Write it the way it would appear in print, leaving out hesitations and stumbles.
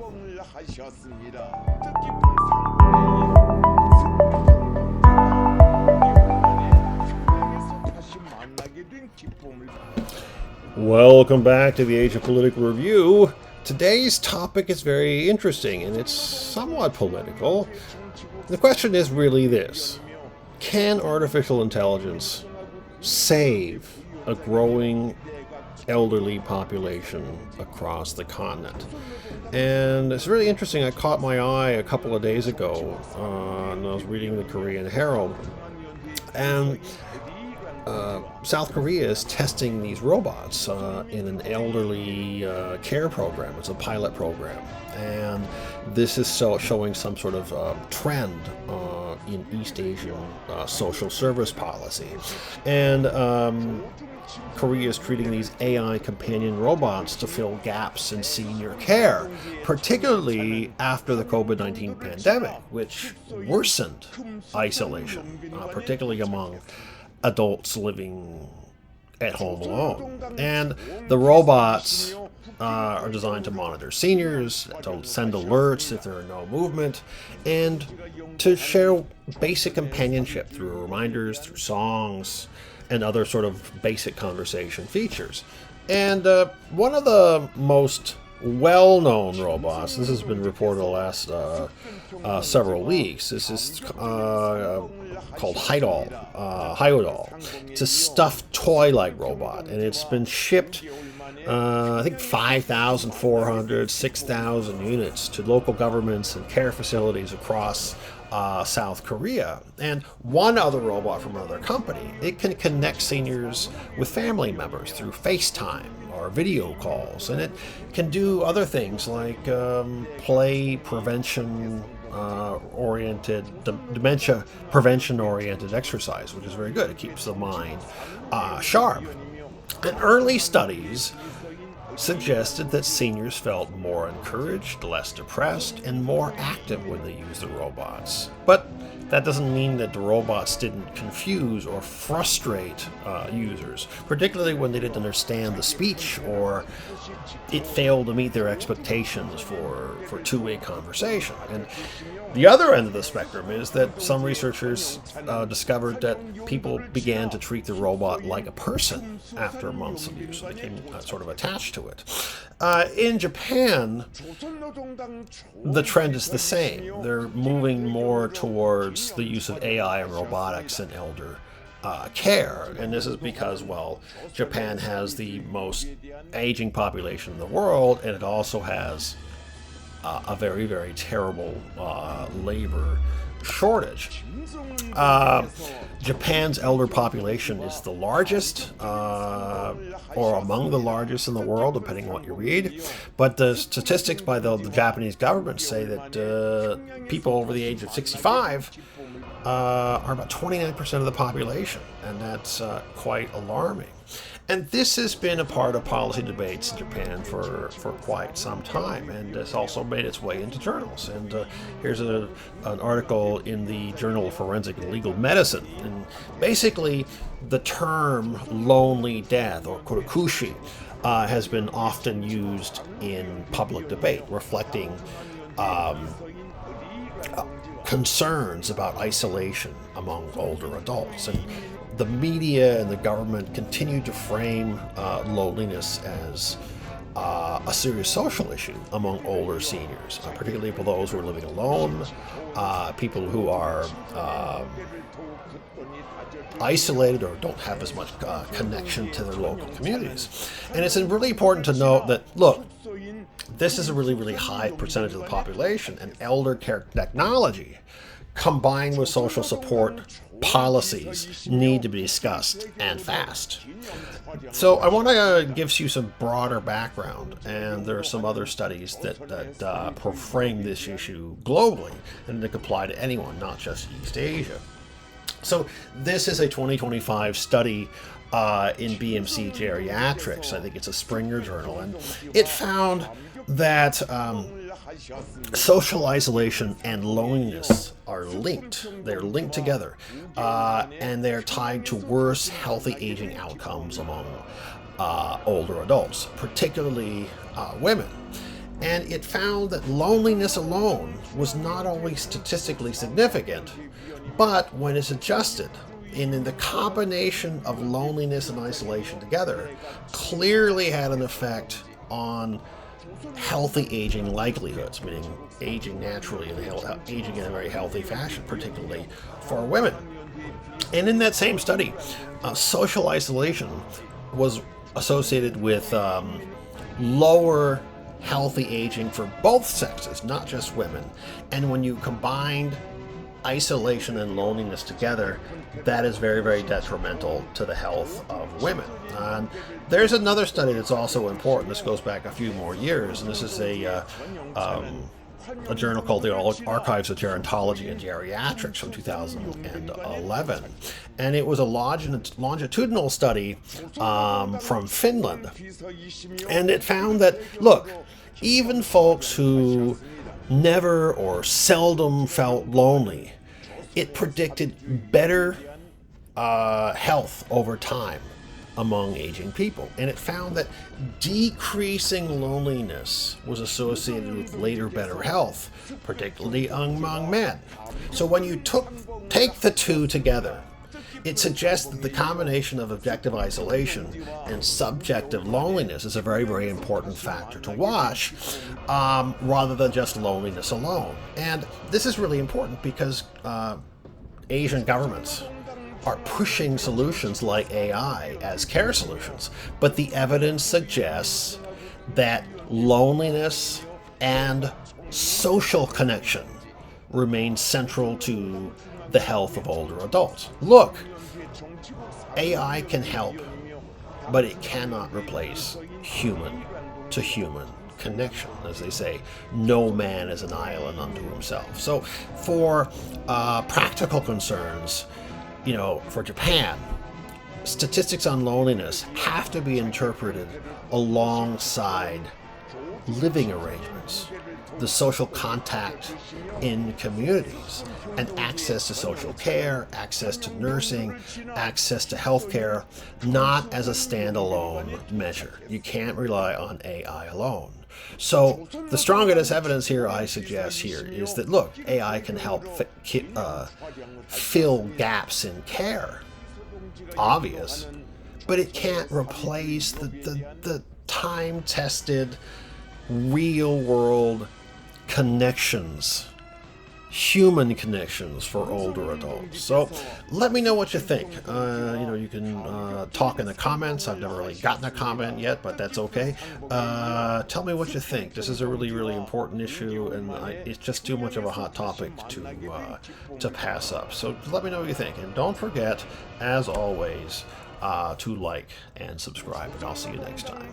개봉을 하셨습니다. 뜻깊은 상대에 다시 만나게 된 기쁨을. Welcome back to the Age of Political Review. Today's topic is very interesting and it's somewhat political. The question is really this: can artificial intelligence save a growing elderly population across the continent? And it's really interesting. I caught my eye a couple of days ago, and I was reading the Korean Herald, and South Korea is testing these robots in an elderly care program. It's a pilot program, and this is showing some sort of trend in East Asian social service policy. And Korea is treating these AI companion robots to fill gaps in senior care, particularly after the COVID-19 pandemic, which worsened isolation, particularly among adults living at home alone. And the robots are designed to monitor seniors, to send alerts if there are no movement, and to share basic companionship through reminders, through songs, and other sort of basic conversation features. And one of the most well-known robots, this has been reported the last several weeks, this is called Hyodol. It's a stuffed toy-like robot, and it's been shipped I think 5,400, 6,000 units to local governments and care facilities across South Korea. And one other robot from another company, it can connect seniors with family members through FaceTime or video calls, and it can do other things like play prevention oriented, dementia prevention oriented exercise, which is very good. It keeps the mind sharp. And early studies suggested that seniors felt more encouraged, less depressed, and more active when they used the robots. But that doesn't mean that the robots didn't confuse or frustrate users, particularly when they didn't understand the speech or it failed to meet their expectations for two-way conversation. And the other end of the spectrum is that some researchers discovered that people began to treat the robot like a person after months of use. So they became sort of attached to it. In Japan, the trend is the same. They're moving more towards the use of AI and robotics in elder care. And this is because, well, Japan has the most aging population in the world, and it also has a very, very terrible labor shortage. Japan's elder population is the largest, or among the largest in the world, depending on what you read. But the statistics by the Japanese government say that people over the age of 65 are about 29% of the population, and that's quite alarming. And this has been a part of policy debates in Japan for quite some time, and it's also made its way into journals. And here's an article in the Journal of Forensic and Legal Medicine. And basically, the term lonely death, or Kotokushi, has been often used in public debate, reflecting concerns about isolation among older adults. And the media and the government continue to frame loneliness as a serious social issue among older seniors, particularly for those who are living alone, people who are isolated or don't have as much connection to their local communities. And it's really important to note that, look, this is a really, really high percentage of the population, and elder care technology combined with social support policies need to be discussed, and fast. So I want to give you some broader background, and there are some other studies that frame this issue globally, and they can apply to anyone, not just East Asia. So this is a 2025 study in BMC Geriatrics. I think it's a Springer journal, and it found that social isolation and loneliness are linked. They're linked together, and they're tied to worse healthy aging outcomes among older adults, particularly women. And it found that loneliness alone was not always statistically significant, but when it's adjusted, and in the combination of loneliness and isolation together, clearly had an effect on healthy aging likelihoods, meaning aging naturally and aging in a very healthy fashion, particularly for women. And in that same study, social isolation was associated with lower healthy aging for both sexes, not just women. And when you combined isolation and loneliness together, that is very, very detrimental to the health of women. And there's another study that's also important. This goes back a few more years, and this is a journal called the Archives of Gerontology and Geriatrics from 2011. And it was a longitudinal study from Finland. And it found that, look, even folks who never or seldom felt lonely, it predicted better health over time among aging people. And it found that decreasing loneliness was associated with later better health, particularly among men. So when you take the two together, it suggests that the combination of objective isolation and subjective loneliness is a very, very important factor to watch, rather than just loneliness alone. And this is really important because Asian governments are pushing solutions like AI as care solutions, but the evidence suggests that loneliness and social connection remain central to the health of older adults. Look, AI can help, but it cannot replace human-to-human connection. As they say, no man is an island unto himself. So for practical concerns, for Japan, statistics on loneliness have to be interpreted alongside living arrangements, the social contact in communities, and access to social care, access to nursing, access to healthcare, not as a standalone measure. You can't rely on AI alone. So the strongest evidence here I suggest here is that, look, AI can help fill gaps in care, obvious, but it can't replace the time-tested, real-world connections, human connections for older adults. So let me know what you think. You can talk in the comments. I've never really gotten a comment yet, but that's okay. Tell me what you think. This is a really, really important issue, and it's just too much of a hot topic to pass up. So let me know what you think. And don't forget, as always, to like and subscribe, and I'll see you next time.